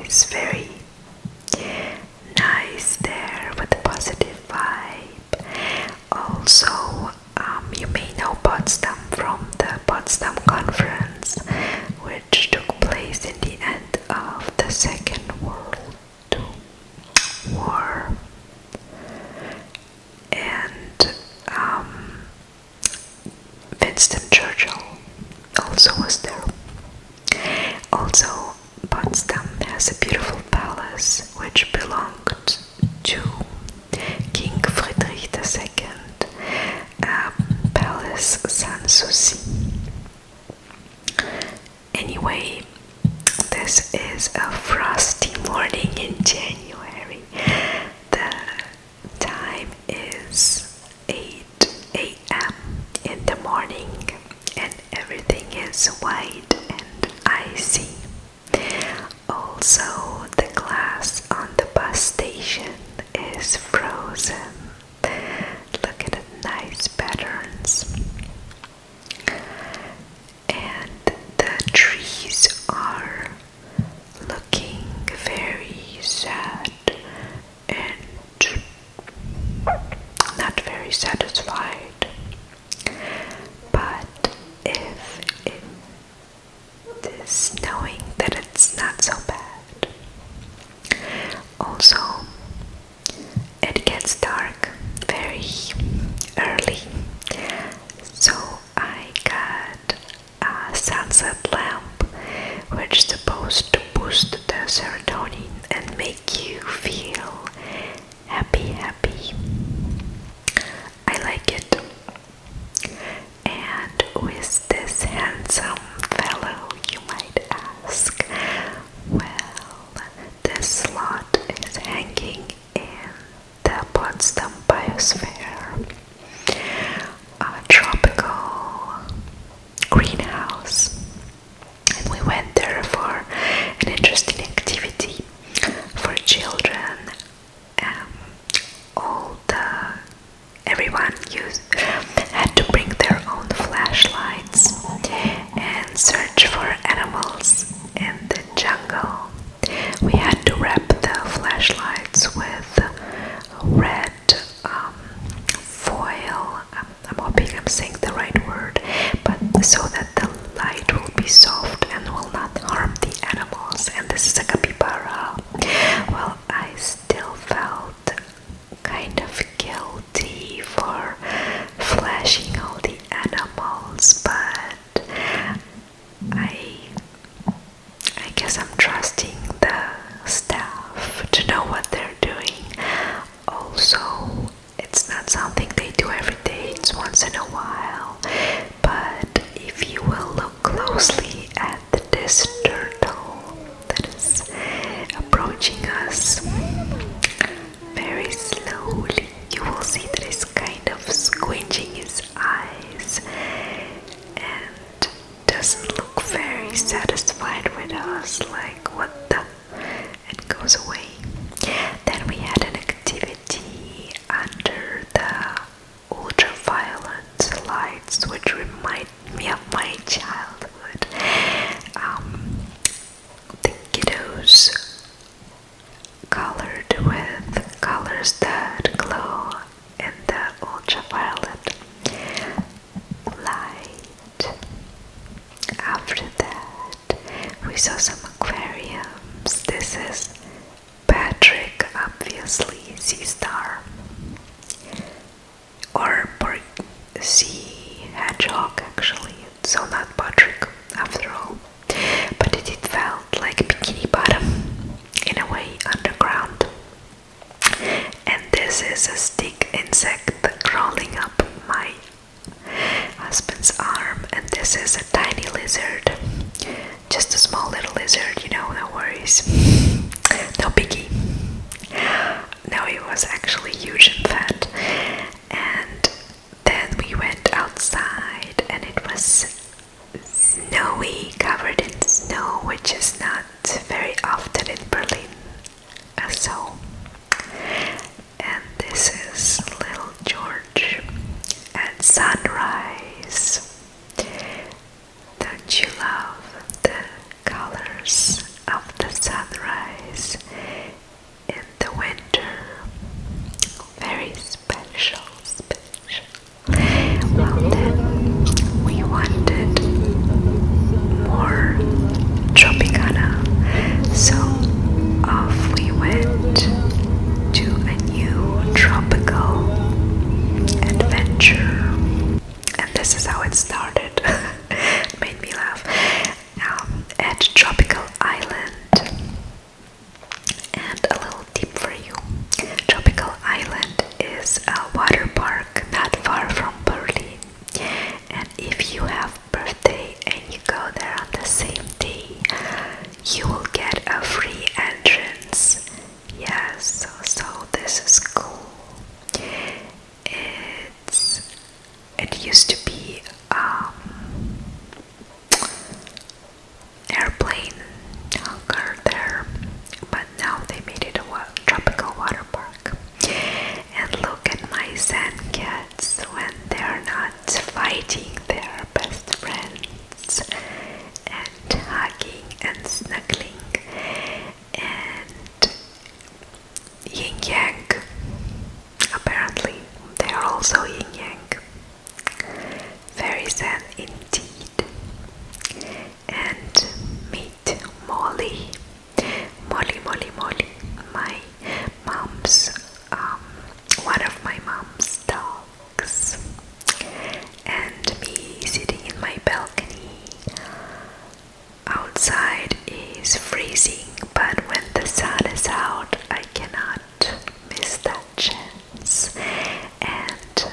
is very nice there with a positive vibe. Also, you may know Potsdam from the Potsdam Conference, which took place in the end of the Second World War. And Winston Churchill also was there. Also, Potsdam has a beautiful palace which belonged to King Friedrich II, Palace Sanssouci. Anyway, this is a frosty morning in January. The time is 8 a.m. in the morning and everything is white and icy. Also, the glass on the bus station is frozen. Look at the nice patterns. And the trees are looking very sad and not very satisfied. But if it is knowing that it's not so bad. Also, it gets dark very early, so I got a sunset lamp which is supposed to boost the serotonin and make you feel happy. I like it. And with this handsome fellow, you might ask, well, this lot is hanging in the Potsdam Biosphere, a tropical greenhouse. And we went there for an interesting activity for children. Everyone had to bring their own flashlights and search for animals in the jungle. We had to wrap the flashlights with red foil. I'm hoping I'm saying the right word, but so that the light will be soft and will not harm the animals. And this is a capybara. Well, I still felt kind of guilty for flashing all the animals, but I guess I'm trusting the staff to know what they're doing. Also, it's not something they do every day, it's once in a while. But if you will look closely at this turtle that is approaching us very slowly, you will see that he's kind of squinching his eyes and doesn't look very satisfied with us, like what the, and goes away. Then we had an activity under the ultraviolet lights which remind me of my childhood. The kiddos colored with colors that glow in the ultraviolet light. After that, we saw some aquariums. This is Patrick, obviously, sea star, or sea hedgehog actually, so not Patrick after all. But it felt like Bikini Bottom in a way, underground. And this is a stick insect crawling up my husband's arm, and this is a tiny lizard, just a small little lizard, no worries, no biggie. No, it was actually huge and fat. And then we went outside and it was snowy, covered in snow, which is not very often in Berlin. So, and this is little George at sunrise. Don't you love the colors of the sunrise? freezing, but when the sun is out, I cannot miss that chance. And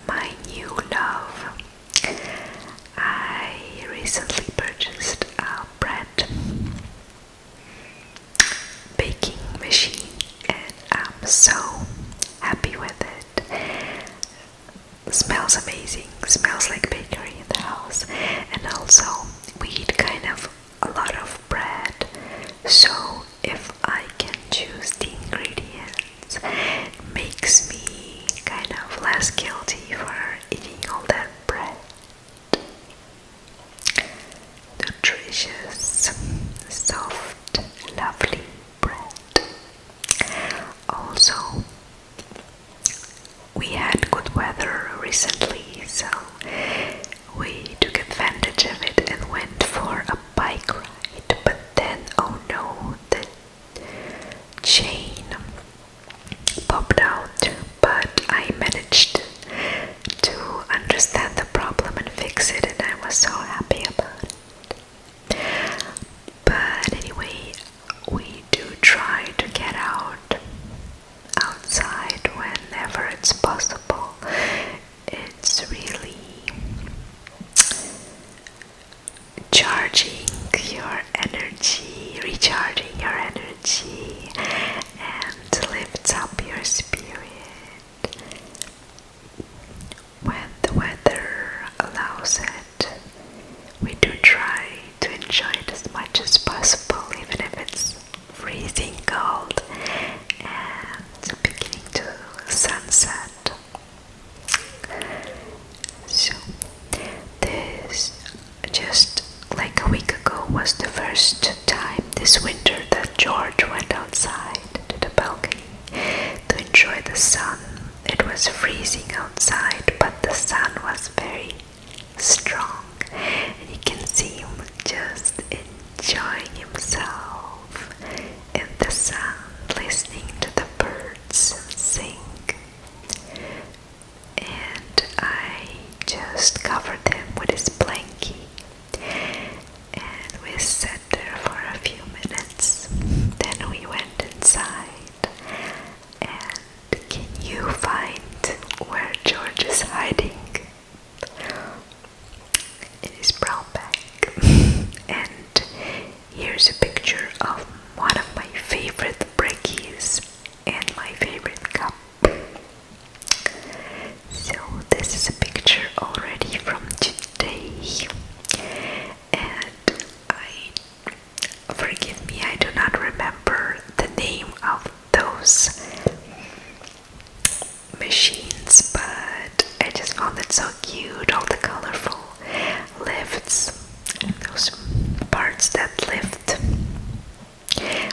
my new love, I recently purchased a bread baking machine, and I'm so happy with it. Smells amazing, smells like bakery in the house. And also we eat kind of a lot of bread, so if I can choose the ingredients, it makes me kind of less guilty for eating all that bread. Nutritious, soft, lovely bread. Also, we had good weather recently, so we took advantage of it and went for a bike ride. But then, oh no, the chain popped out, but I managed to understand the problem and fix it, and I was so happy about it. But anyway, we do try to get outside whenever it's possible. It's really charging your energy, recharging your energy, and lifts up your spirit. When the weather allows it, we do try to enjoy it as much as possible, even if it's freezing cold and beginning to sunset. So this, just like a week ago, was the first time this winter that George went outside to the balcony to enjoy the sun. It was freezing outside, but the sun was very strong, and you can see him just enjoying himself in the sun, listening to the birds sing. And I just covered him with his blankie, and we sat there for a few minutes. Then we went inside, and can you find where George is hiding? In his brown bag. And here's a picture of one of my favorite brekkies and my favorite cup. So this is a picture already from today, and forgive me, I do not remember the name of those machines, but I just found it so cute, all the colorful lifts, those parts that lift,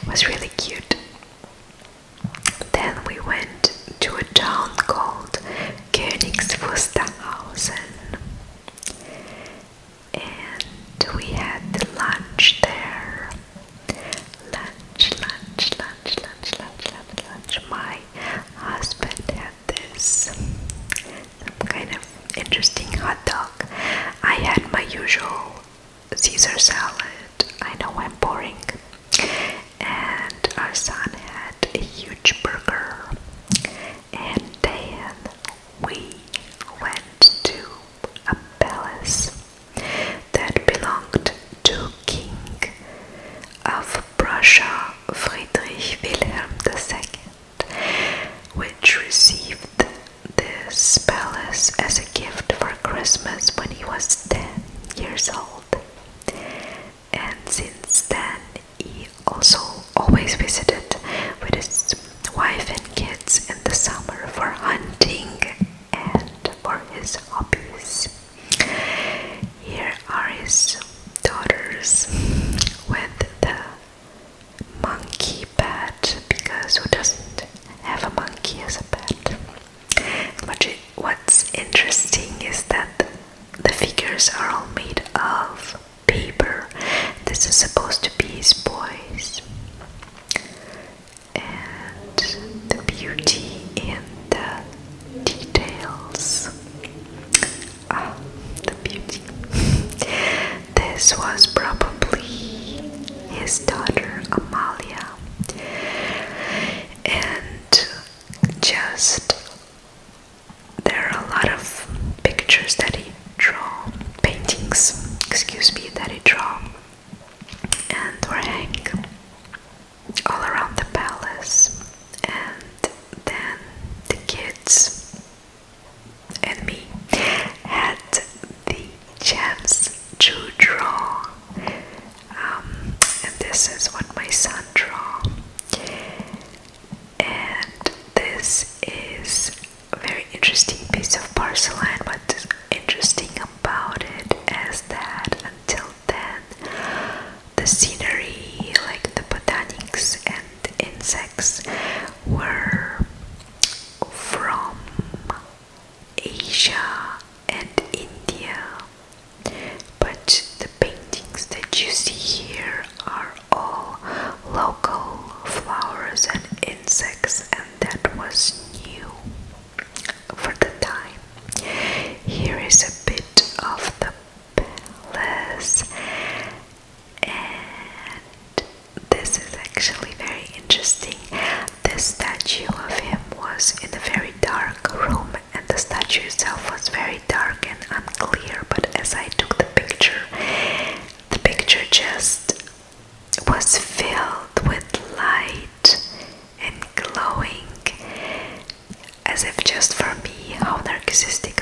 was really cute. Then we went to a town called Königs Wusterhausen, and we had lunch there. Lunch. My husband had this some kind of interesting hot dog. I had my usual Caesar salad. I know I'm boring. And our son had a huge burger. And then we went to a palace that belonged to King of Prussia, Friedrich Wilhelm II, which received this palace as a gift for Christmas when he was 10 years old. And since then, he also always visited with his wife and kids in the summer for hunting and for his hobbies. Here are his daughters with the monkey pet, because who doesn't have a monkey as a pet? What's interesting is that the figures are all made of paper. This is supposed to be his boys. And the beauty in the details. The beauty. This was probably his daughter here, Amalia. And just there are a lot of pictures that he draw, paintings, excuse me, that he draw, and were hang all around the palace. And then the kids and me had the chance to draw, and this is what my son draw. And this is a very interesting piece of porcelain. What's interesting about it is that until then, the scenery, like the botanics and insects, were from Asia and India, but the paintings that you see here are all local flowers and insects, and that was new for the time. Here is a bit of the palace, and this is actually very interesting. The statue of him was in a very dark room, and the statue itself was very dark and unclear, but as I took the picture just was filled with light and glowing, as if just for me. How narcissistic